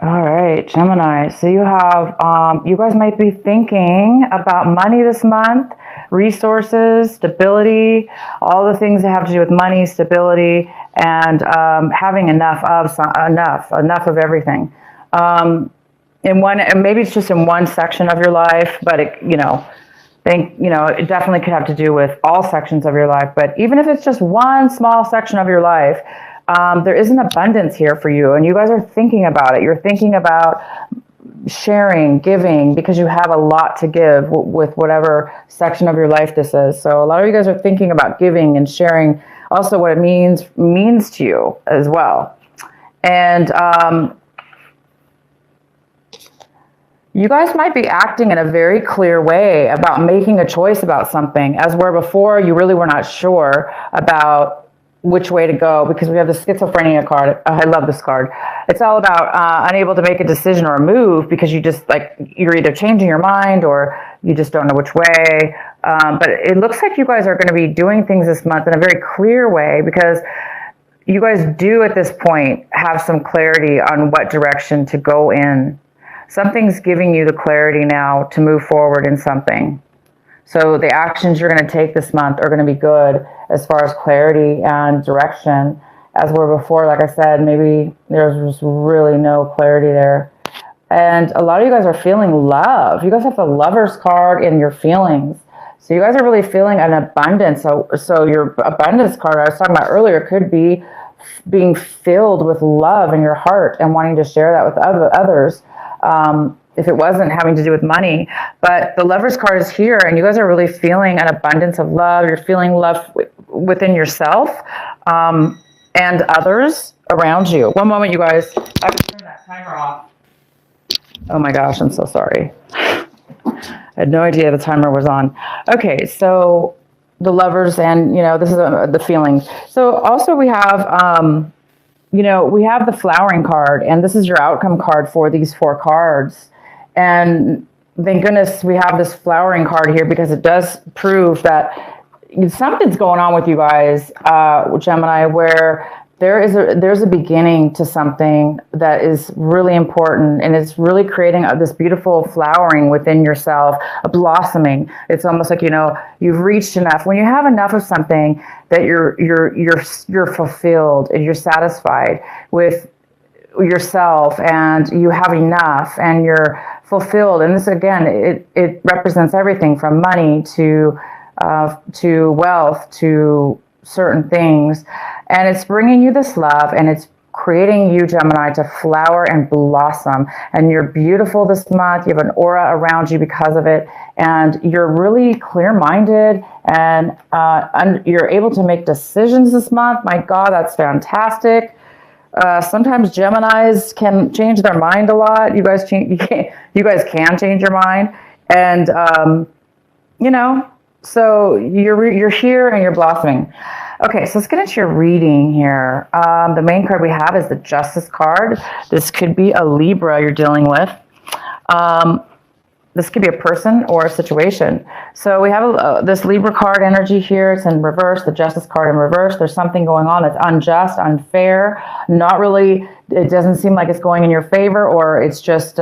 All right, Gemini. So you have, you guys might be thinking about money this month, resources, stability, all the things that have to do with money, stability, and having enough of everything. In one, and maybe it's just in one section of your life, but it, it definitely could have to do with all sections of your life. But even if it's just one small section of your life, there is an abundance here for you, and you guys are thinking about it. You're thinking about sharing, giving, because you have a lot to give with whatever section of your life this is. So a lot of you guys are thinking about giving and sharing, also what it means to you as well. And you guys might be acting in a very clear way about making a choice about something, as where before you really were not sure about which way to go, because we have the schizophrenia card. I love this card. It's all about unable to make a decision or a move because you're either changing your mind or you just don't know which way. But it looks like you guys are going to be doing things this month in a very clear way, because you guys do at this point have some clarity on what direction to go in. Something's giving you the clarity now to move forward in something. So the actions you're going to take this month are going to be good as far as clarity and direction. As where before, like I said, maybe there's just really no clarity there. And a lot of you guys are feeling love. You guys have the Lover's card in your feelings. So you guys are really feeling an abundance. So your abundance card I was talking about earlier could be being filled with love in your heart and wanting to share that with others. If it wasn't having to do with money. But the Lover's card is here, and you guys are really feeling an abundance of love. You're feeling love within yourself and others around you. One moment, you guys. I have to turn that timer off. Oh my gosh, I'm so sorry. I had no idea the timer was on. Okay, so the Lovers, and this is the feeling. So also we have we have the Flowering card, and this is your outcome card for these 4 cards. And thank goodness we have this Flowering card here, because it does prove that something's going on with you guys, Gemini, where there's a beginning to something that is really important, and it's really creating this beautiful flowering within yourself, a blossoming. It's almost like you've reached enough. When you have enough of something, that you're fulfilled and you're satisfied with yourself, and you have enough, and you're fulfilled. And this again, it represents everything from money to wealth to certain things. And it's bringing you this love, and it's creating you, Gemini, to flower and blossom. And you're beautiful this month. You have an aura around you because of it. And you're really clear-minded, and you're able to make decisions this month. My God, that's fantastic. Sometimes Geminis can change their mind a lot. You guys can change your mind. And, so you're here and you're blossoming. Okay, so let's get into your reading here. The main card we have is the Justice card. This could be a Libra you're dealing with. This could be a person or a situation. So we have this Libra card energy here. It's in reverse, the Justice card in reverse. There's something going on that's unjust, unfair, not really, it doesn't seem like it's going in your favor, or it's just,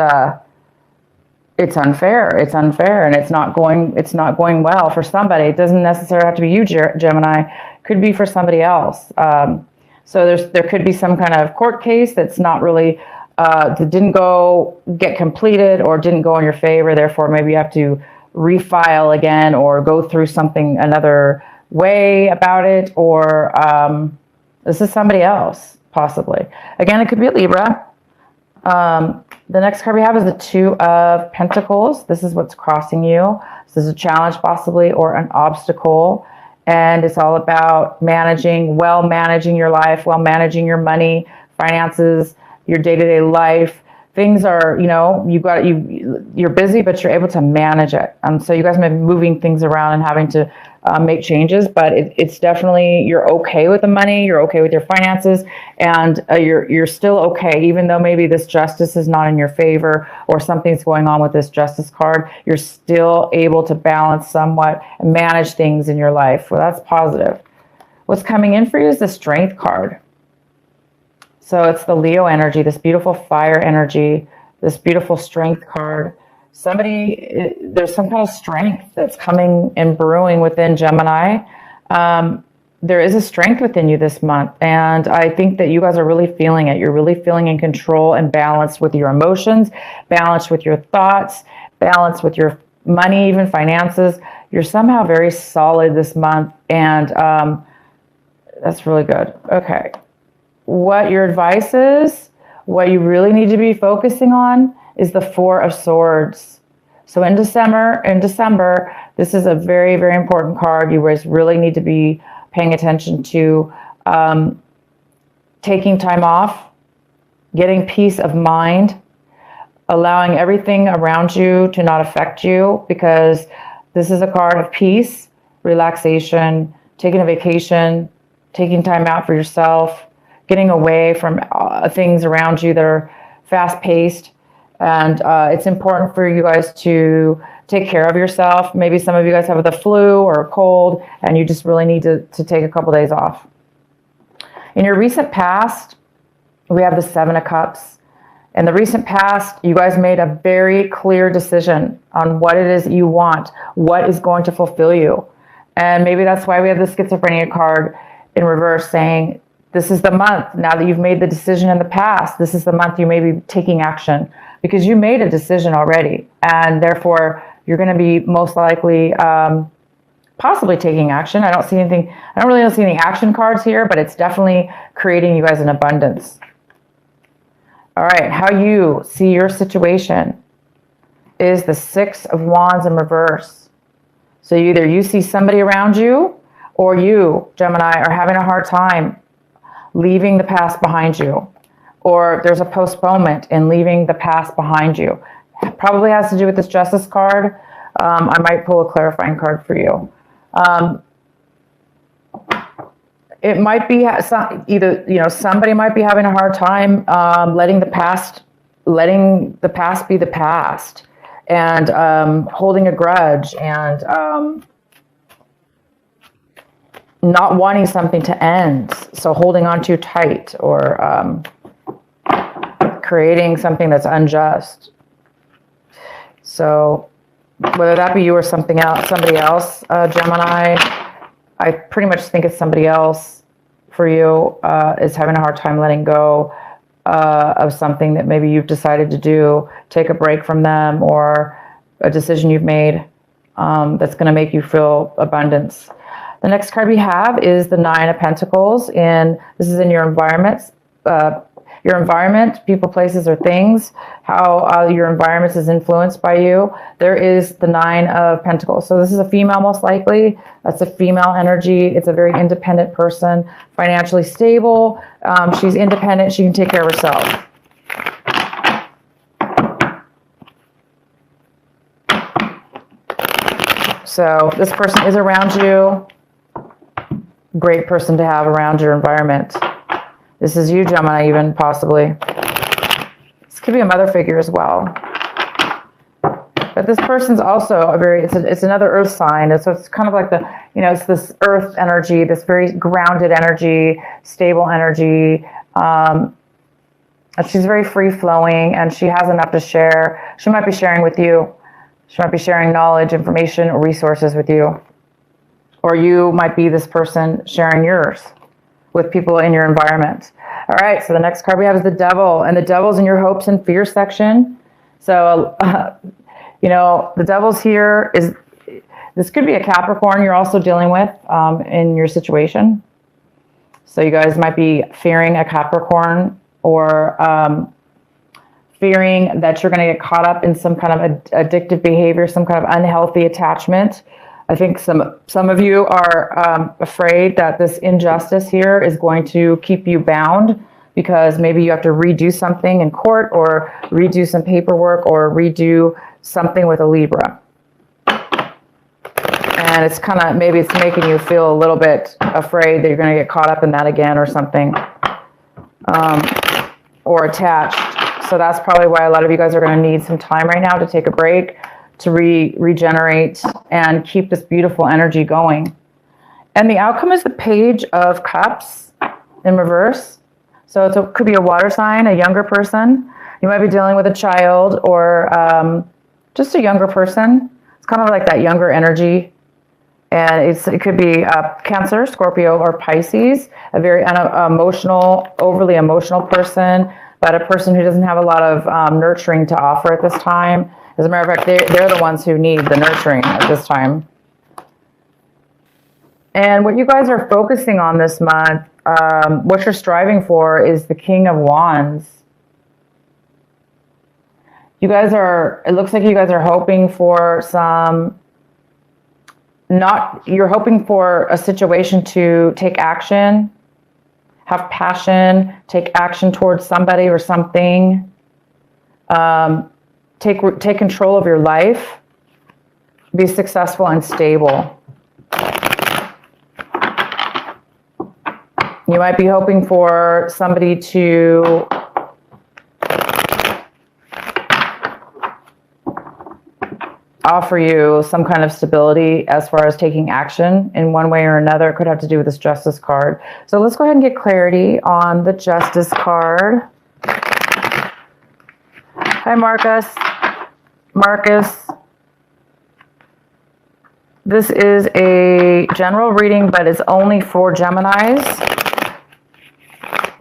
it's unfair. It's unfair, and it's not going well for somebody. It doesn't necessarily have to be you, Gemini. It could be for somebody else. So there could be some kind of court case that's not really that didn't get completed or didn't go in your favor. Therefore, maybe you have to refile again or go through something another way about it. Or this is somebody else, possibly. Again, it could be a Libra. The next card we have is the Two of Pentacles. This is what's crossing you. This is a challenge, possibly, or an obstacle. And it's all about managing your life, managing your money, finances, your day-to-day life. Things are, you're busy, but you're able to manage it. So you guys may be moving things around and having to make changes, but it's definitely, you're okay with the money, you're okay with your finances, and you're still okay, even though maybe this justice is not in your favor or something's going on with this Justice card. You're still able to balance somewhat and manage things in your life. Well, that's positive. What's coming in for you is the Strength card. So it's the Leo energy, this beautiful fire energy, this beautiful strength card. There's some kind of strength that's coming and brewing within Gemini. There is a strength within you this month, and I think that you guys are really feeling it. You're really feeling in control and balanced with your emotions, balanced with your thoughts, balanced with your money, even finances. You're somehow very solid this month, and that's really good. Okay. What your advice is, what you really need to be focusing on is the Four of Swords. So in December, this is a very, very important card. You guys really need to be paying attention to taking time off, getting peace of mind, allowing everything around you to not affect you, because this is a card of peace, relaxation, taking a vacation, taking time out for yourself, getting away from things around you that are fast-paced. And it's important for you guys to take care of yourself. Maybe some of you guys have the flu or a cold, and you just really need to take a couple days off. In your recent past, we have the Seven of Cups. In the recent past, you guys made a very clear decision on what it is you want, what is going to fulfill you. And maybe that's why we have the Schizophrenia card in reverse saying, this is the month, now that you've made the decision in the past, this is the month you may be taking action, because you made a decision already, and therefore you're going to be most likely possibly taking action. I don't really see any action cards here, but it's definitely creating you guys an abundance. All right, how you see your situation is the Six of Wands in reverse. So either you see somebody around you, or you, Gemini, are having a hard time leaving the past behind you, or there's a postponement in leaving the past behind you. It probably has to do with this Justice card. I might pull a clarifying card for you. It might be somebody might be having a hard time letting the past be the past, and holding a grudge, and not wanting something to end, so holding on too tight, or creating something that's unjust. So whether that be you or somebody else, Gemini, I pretty much think it's somebody else for you is having a hard time letting go of something that maybe you've decided to do, take a break from them, or a decision you've made that's going to make you feel abundance. The next card we have is the Nine of Pentacles, and this is in your environments. Your environment, people, places, or things, how your environment is influenced by you. There is the Nine of Pentacles. So this is a female, most likely. That's a female energy. It's a very independent person, financially stable. She's independent. She can take care of herself. So this person is around you. Great person to have around your environment. This is you, Gemini, even possibly. This could be a mother figure as well. But this person's also it's another earth sign. So it's kind of like it's this earth energy, this very grounded energy, stable energy. And she's very free flowing, and she has enough to share. She might be sharing with you. She might be sharing knowledge, information, or resources with you. Or you might be this person sharing yours with people in your environment. All right, so the next card we have is the Devil, and the Devil's in your hopes and fears section. So, the Devil's here this could be a Capricorn you're also dealing with in your situation. So you guys might be fearing a Capricorn, or fearing that you're going to get caught up in some kind of addictive behavior, some kind of unhealthy attachment. I think some of you are afraid that this injustice here is going to keep you bound, because maybe you have to redo something in court, or redo some paperwork, or redo something with a Libra. And it's maybe it's making you feel a little bit afraid that you're going to get caught up in that again, or something, or attached. So that's probably why a lot of you guys are going to need some time right now to take a break, to regenerate and keep this beautiful energy going. And the outcome is the Page of Cups in reverse. So it could be a water sign, a younger person. You might be dealing with a child or just a younger person. It's kind of like that younger energy. And it could be Cancer, Scorpio, or Pisces, a very emotional, overly emotional person, but a person who doesn't have a lot of nurturing to offer at this time. As a matter of fact, they're the ones who need the nurturing at this time. And what you guys are focusing on this month, what you're striving for, is the King of Wands. You guys it looks like you guys are hoping for you're hoping for a situation to take action, have passion, take action towards somebody or something, take control of your life, be successful and stable. You might be hoping for somebody to offer you some kind of stability as far as taking action in one way or another. It could have to do with this Justice card. So let's go ahead and get clarity on the Justice card. Hi, Marcus. Marcus. This is a general reading, but it's only for Geminis,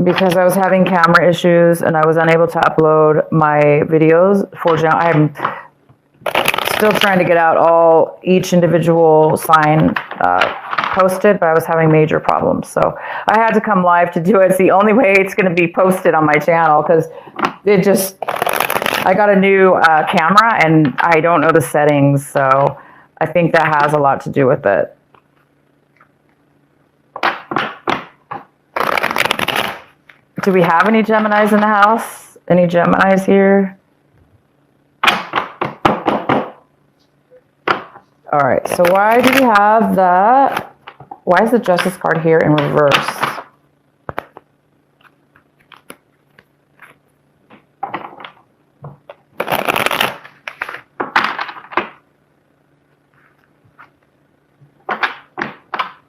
because I was having camera issues and I was unable to upload my videos for I'm still trying to get out each individual sign posted, but I was having major problems. So I had to come live to do it. It's the only way it's going to be posted on my channel, because I got a new camera and I don't know the settings. So I think that has a lot to do with it. Do we have any Geminis in the house? Any Geminis here? All right, so why is the Justice card here in reverse?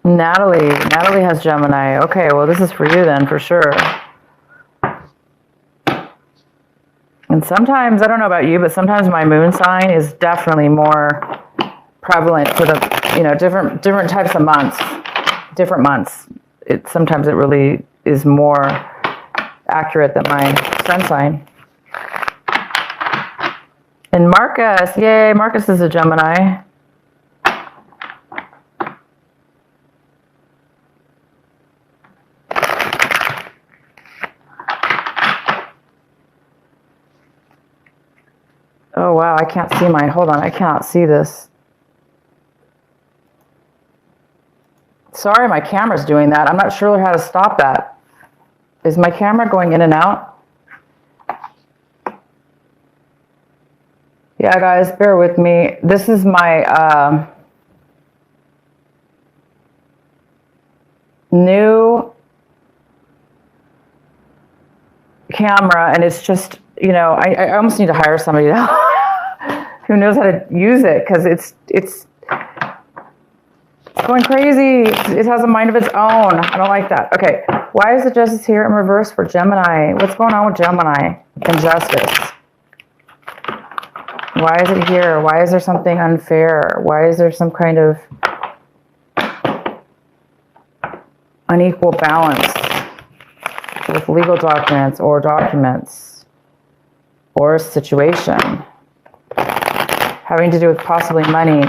Natalie has Gemini. Okay, well, this is for you then, for sure. And sometimes, I don't know about you, but sometimes my moon sign is definitely more prevalent for the, different types of months, different months. Sometimes it really is more accurate than my sun sign. And Marcus, yay, Marcus is a Gemini. Oh, wow, I can't see mine. Hold on, I cannot see this. Sorry, my camera's doing that. I'm not sure how to stop that. Is my camera going in and out? Yeah, guys, bear with me. This is my new camera, and it's just, I almost need to hire somebody who knows how to use it, because it's going crazy. It has a mind of its own. I don't like that. Okay, why is the Justice here in reverse for Gemini? What's going on with Gemini and Justice? Why is it here? Why is there something unfair? Why is there some kind of unequal balance with legal documents or a situation having to do with possibly money?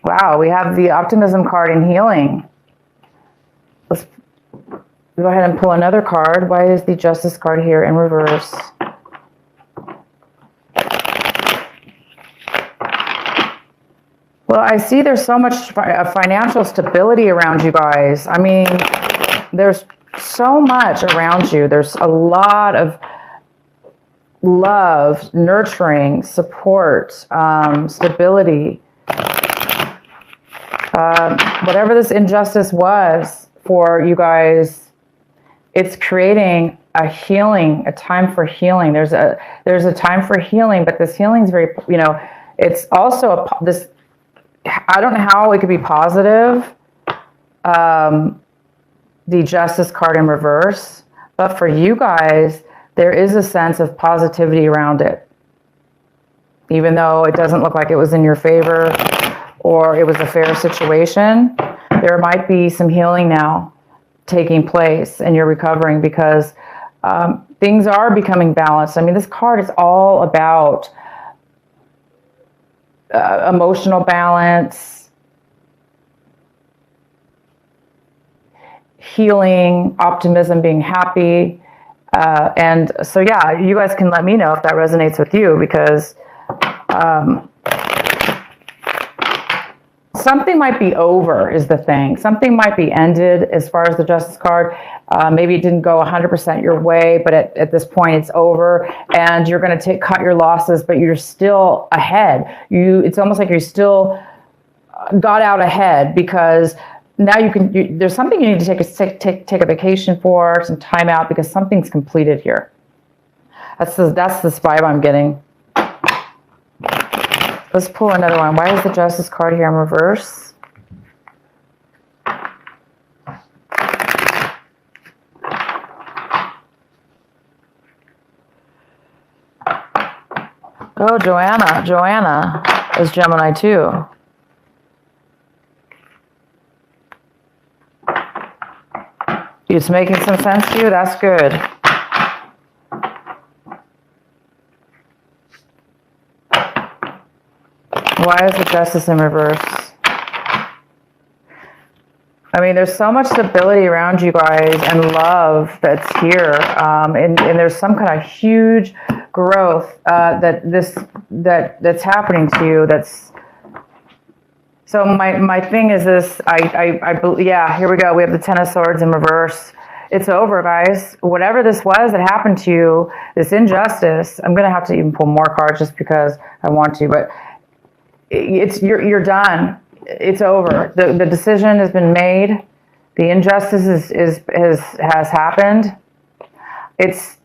Wow, we have the Optimism card in healing. Let's go ahead and pull another card. Why is the Justice card here in reverse? Well, I see there's so much financial stability around you guys. I mean, there's so much around you. There's a lot of love, nurturing, support, stability. Whatever this injustice was for you guys, it's creating a healing, a time for healing. There's a time for healing, but this healing is very, It's also this, I don't know how it could be positive, the Justice card in reverse, but for you guys, there is a sense of positivity around it. Even though it doesn't look like it was in your favor or it was a fair situation, there might be some healing now taking place and you're recovering because things are becoming balanced. I mean, this card is all about emotional balance, healing, optimism, being happy. And so, yeah, you guys can let me know if that resonates with you because something might be over is the thing. Something might be ended as far as the Justice card. Maybe it didn't go 100% your way, but at this point it's over and you're going to cut your losses, but you're still ahead. It's almost like you still got out ahead because now there's something you need to take a vacation for, some time out because something's completed here. That's the vibe I'm getting. Let's pull another one. Why is the Justice card here in reverse? Oh, Joanna. Joanna is Gemini too. It's making some sense to you? That's good. Why is the Justice in reverse? I mean, there's so much stability around you guys and love that's here. And there's some kind of huge growth that's happening to you. So my thing is this, yeah, here we go. We have the Ten of Swords in reverse. It's over, guys. Whatever this was that happened to you, this injustice, I'm going to have to even pull more cards just because I want to, but you're done. It's over. The decision has been made. The injustice has happened.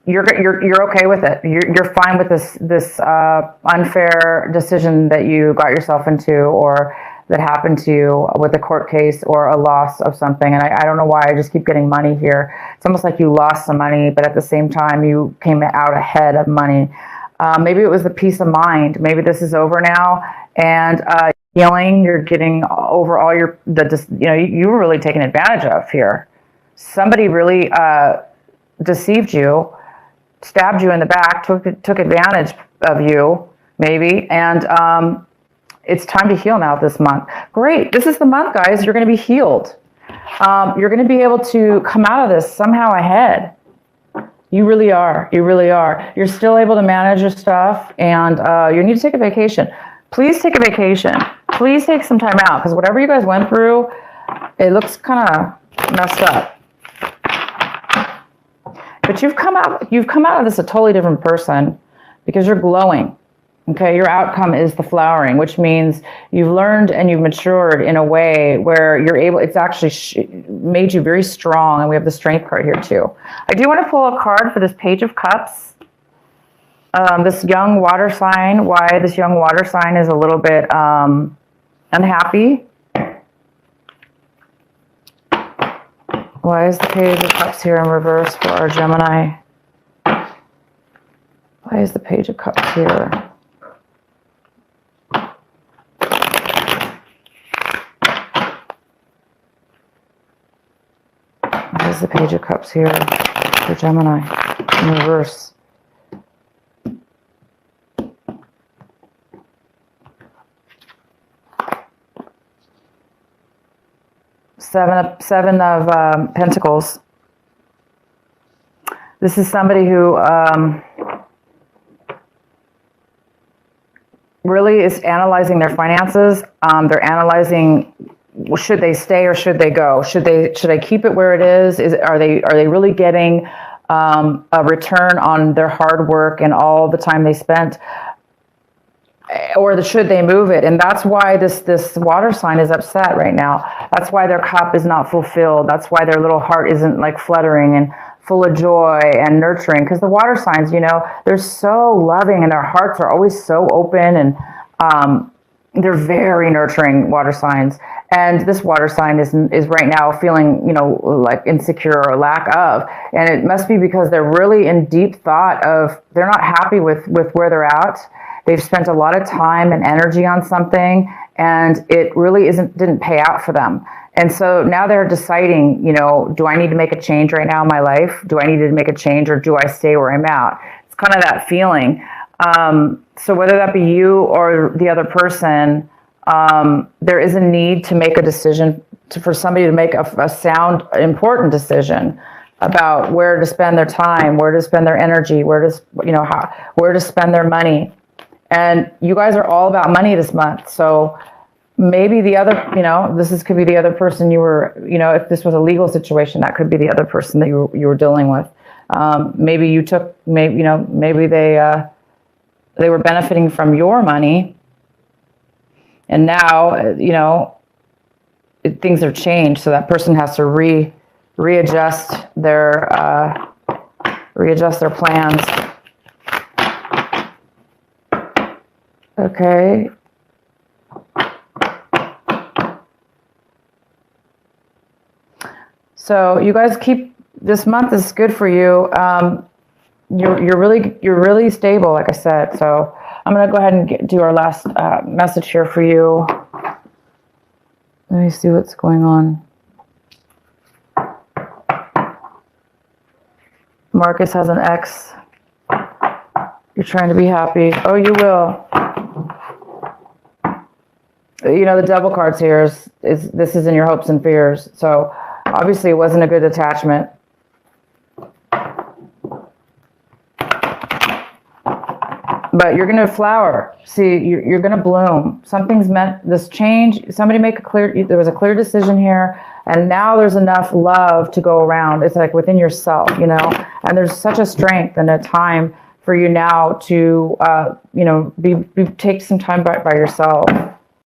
You're okay with it. You're fine with this unfair decision that you got yourself into or that happened to you with a court case or a loss of something. And I don't know why I just keep getting money here. It's almost like you lost some money, but at the same time you came out ahead of money. Maybe it was the peace of mind. Maybe this is over now and healing. You're getting over all you were really taken advantage of here. Somebody really deceived you, stabbed you in the back, took advantage of you, maybe, and it's time to heal now this month. Great. This is the month, guys. You're going to be healed. You're going to be able to come out of this somehow ahead. You really are. You really are. You're still able to manage your stuff, and you need to take a vacation. Please take a vacation. Please take some time out, because whatever you guys went through, it looks kind of messed up. But you've come out of this a totally different person because you're glowing. Okay, your outcome is the flowering, which means you've learned and you've matured in a way where you're able, it's actually made you very strong, and we have the Strength card here too. I do want to pull a card for this Page of Cups. This young water sign, why this young water sign is a little bit unhappy. Why is the Page of Cups here in reverse for our Gemini? Why is the Page of Cups here? Why is the Page of Cups here for Gemini in reverse? Seven of Pentacles. This is somebody who really is analyzing their finances. They're analyzing, should they stay or should they go? Should I keep it where it is? Are they really getting a return on their hard work and all the time they spent? Or should they move it? And that's why this water sign is upset right now. That's why their cup is not fulfilled. That's why their little heart isn't like fluttering and full of joy and nurturing. Because the water signs, they're so loving and their hearts are always so open. And They're very nurturing water signs. And this water sign is right now feeling, like insecure or lack of. And it must be because they're really in deep thought of, they're not happy with where they're at. They've spent a lot of time and energy on something, and it really didn't pay out for them. And so now they're deciding, do I need to make a change right now in my life? Do I need to make a change, or do I stay where I'm at? It's kind of that feeling. So whether that be you or the other person, there is a need to make a decision, for somebody to make a sound, important decision about where to spend their time, where to spend their energy, where to spend their money. And you guys are all about money this month. So maybe the other, could be the other person you were, if this was a legal situation, that could be the other person that you were dealing with. Maybe they were benefiting from your money, and now, things have changed. So that person has to readjust their plans. Okay. So you guys this month is good for you. You're really stable, like I said. So I'm going to go ahead and do our last message here for you. Let me see what's going on. Marcus has an ex. You're trying to be happy. Oh, you will. The devil cards here this is in your hopes and fears. So obviously it wasn't a good attachment. But you're going to flower. See, you're going to bloom. Something's meant, this change, somebody there was a clear decision here, and now there's enough love to go around. It's like within yourself, and there's such a strength and a time for you now to, take some time by yourself.